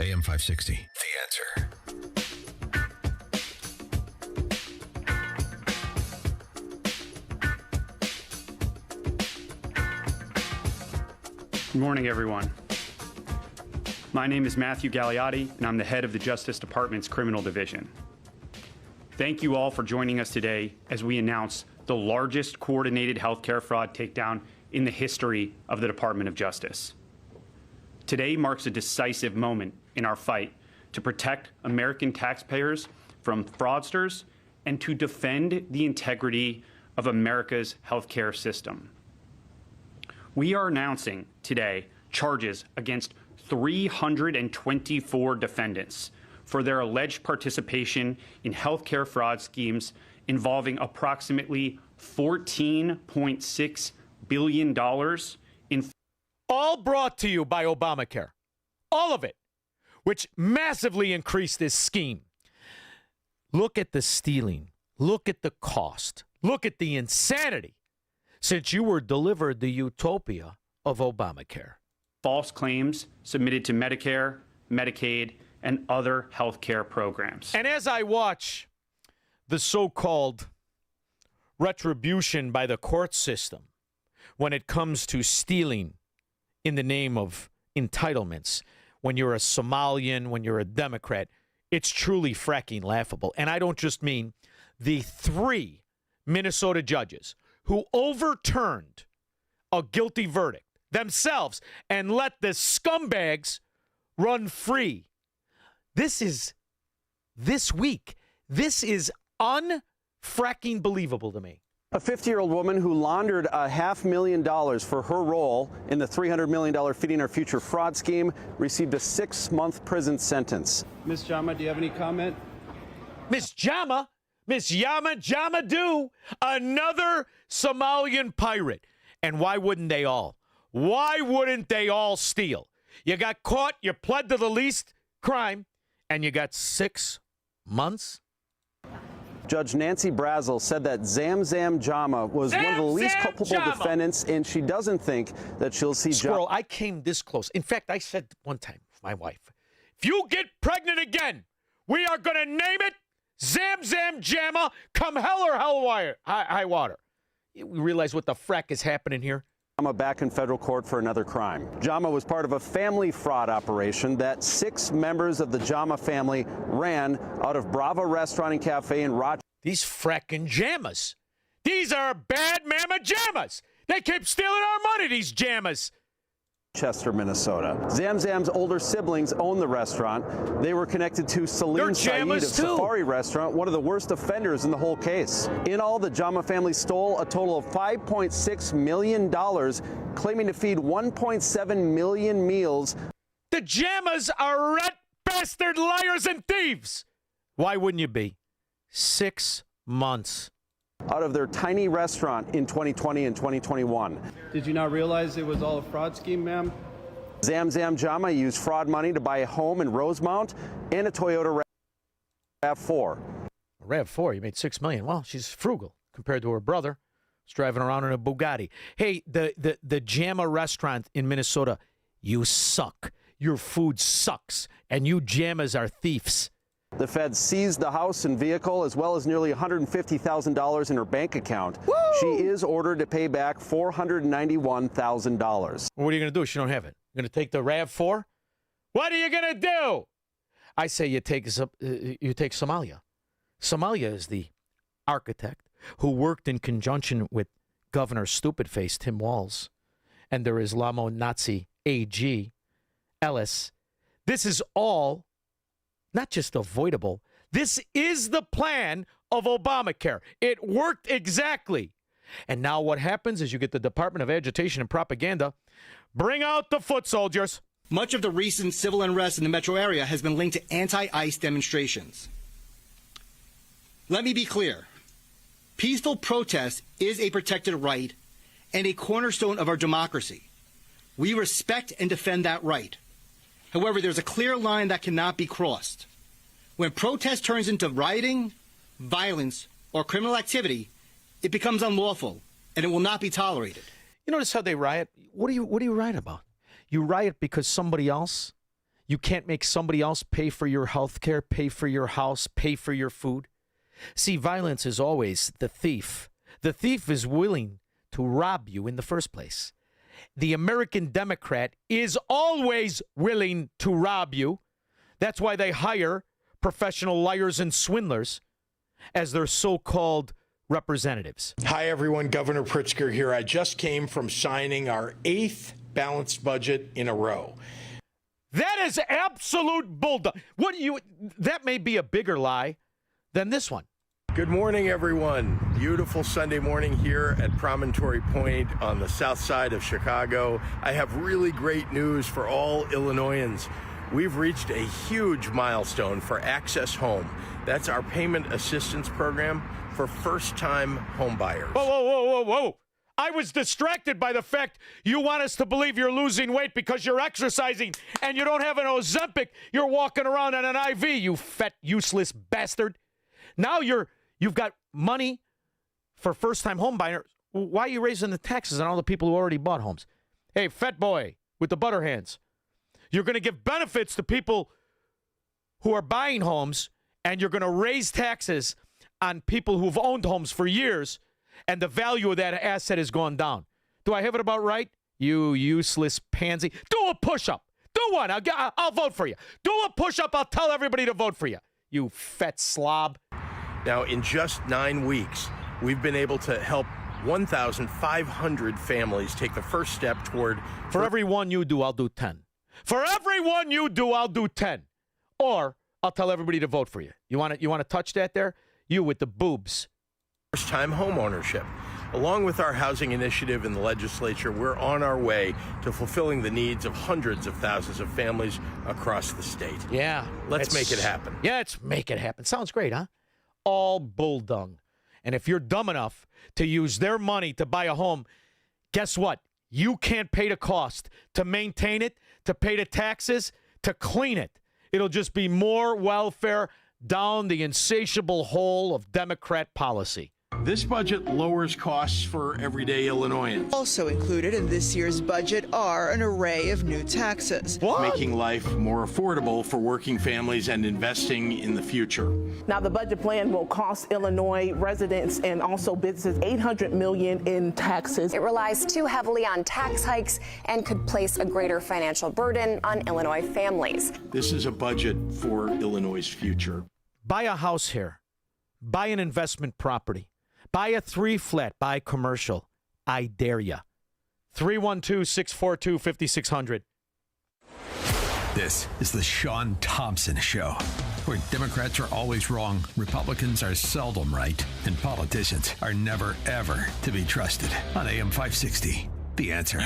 AM 560, The Answer. Good morning, everyone. My name is Matthew Gagliotti, and I'm the head of the Justice Department's Criminal Division. Thank you all for joining us today as we announce the largest coordinated healthcare fraud takedown in the history of the Department of Justice. Today marks a decisive moment in our fight to protect American taxpayers from fraudsters and to defend the integrity of America's healthcare system. We are announcing today charges against 324 defendants for their alleged participation in healthcare fraud schemes involving approximately $14.6 billion in. All brought to you by Obamacare. All of it, which massively increased this scheme. Look at the stealing. Look at the cost. Look at the insanity since you were delivered the utopia of Obamacare. False claims submitted to Medicare, Medicaid, and other health care programs. And as I watch the so-called retribution by the court system when it comes to stealing in the name of entitlements, when you're a Somalian, when you're a Democrat, it's truly fracking laughable. And I don't just mean the 3 Minnesota judges who overturned a guilty verdict themselves and let the scumbags run free. This is this week. This is unfracking believable to me. A 50-year-old woman who laundered $500,000 for her role in the $300 million Feeding Our Future fraud scheme received a 6-month prison sentence. Ms. Jamma, do you have any comment? Miss Jamma, Miss Yama Jamadu, another Somalian pirate. And why wouldn't they all? Why wouldn't they all steal? You got caught, you pled to the least crime, and you got 6 months? Judge Nancy Brazel said that Zamzam Jamma was one of the least culpable defendants, and she doesn't think that she'll see Squirrel, I came this close. In fact, I said one time to my wife, if you get pregnant again, we are going to name it Zamzam Jamma, come hell or high water. You realize what the frack is happening here? Jamma back in federal court for another crime. Jamma was part of a family fraud operation that 6 members of the Jamma family ran out of Bravo Restaurant and Cafe in Rochester. These fracking Jammas. These are Bad Mama Jammas. They keep stealing our money, these Jammas. Chester, Minnesota. Zamzam's older siblings own the restaurant. They were connected to Salim Saeed of Safari Restaurant, one of the worst offenders in the whole case. In all, the Jamma family stole a total of $5.6 million, claiming to feed 1.7 million meals. The Jammas are rat bastard liars and thieves. Why wouldn't you be? 6 months. Out of their tiny restaurant in 2020 and 2021. Did you not realize it was all a fraud scheme, ma'am? Zamzam Jamma used fraud money to buy a home in Rosemount and a Toyota RAV4. A RAV4, you made $6 million. Well, she's frugal compared to her brother. He's driving around in a Bugatti. Hey, the Jamma restaurant in Minnesota, you suck. Your food sucks, and you Jammas are thieves. The feds seized the house and vehicle, as well as nearly $150,000 in her bank account. Woo! She is ordered to pay back $491,000. What are you going to do if you don't have it? You're going to take the RAV4? What are you going to do? I say you take Somalia. Somalia is the architect who worked in conjunction with Governor Stupidface Tim Walz and their Islamo-Nazi AG, Ellis. This is all not just avoidable. This is the plan of Obamacare. It worked exactly. And now what happens is you get the Department of Agitation and Propaganda. Bring out the foot soldiers. Much of the recent civil unrest in the metro area has been linked to anti-ICE demonstrations. Let me be clear. Peaceful protest is a protected right and a cornerstone of our democracy. We respect and defend that right. However, there's a clear line that cannot be crossed. When protest turns into rioting, violence, or criminal activity, it becomes unlawful, and it will not be tolerated. You notice how they riot? What do you riot about? You riot because somebody else, You can't make somebody else pay for your health care, pay for your house, pay for your food. See, violence is always the thief. The thief is willing to rob you in the first place. The American Democrat is always willing to rob you. That's why they hire professional liars and swindlers as their so-called representatives. Hi, everyone. Governor Pritzker here. I just came from signing our 8th balanced budget in a row. That is absolute bulldog. That may be a bigger lie than this one. Good morning, everyone. Beautiful Sunday morning here at Promontory Point on the south side of Chicago. I have really great news for all Illinoisans. We've reached a huge milestone for Access Home. That's our payment assistance program for first-time homebuyers. Whoa. I was distracted by the fact you want us to believe you're losing weight because you're exercising and you don't have an Ozempic. You're walking around on an IV, you fat, useless bastard. Now you've got money for first-time home buyers. Why are you raising the taxes on all the people who already bought homes? Hey, fat boy with the butter hands. You're going to give benefits to people who are buying homes, and you're going to raise taxes on people who've owned homes for years, and the value of that asset has gone down. Do I have it about right? You useless pansy. Do a push-up. Do one. I'll vote for you. Do a push-up. I'll tell everybody to vote for you. You fat slob. Now, in just 9 weeks, we've been able to help 1,500 families take the first step toward... For every one you do, I'll do 10. For every one you do, I'll do 10. Or I'll tell everybody to vote for you. You want to touch that there? You with the boobs. First-time home ownership. Along with our housing initiative in the legislature, we're on our way to fulfilling the needs of hundreds of thousands of families across the state. Yeah. Let's make it happen. Yeah, let's make it happen. Sounds great, huh? All bull dung. And if you're dumb enough to use their money to buy a home, guess what? You can't pay the cost to maintain it, to pay the taxes, to clean it. It'll just be more welfare down the insatiable hole of Democrat policy. This budget lowers costs for everyday Illinoisans. Also included in this year's budget are an array of new taxes. What? Making life more affordable for working families and investing in the future. Now, the budget plan will cost Illinois residents and also businesses $800 million in taxes. It relies too heavily on tax hikes and could place a greater financial burden on Illinois families. This is a budget for Illinois' future. Buy a house here. Buy an investment property. Buy a 3-flat, buy commercial. I dare ya. 312-642-5600. This is the Sean Thompson Show, where Democrats are always wrong, Republicans are seldom right, and politicians are never, ever to be trusted. On AM 560, The Answer.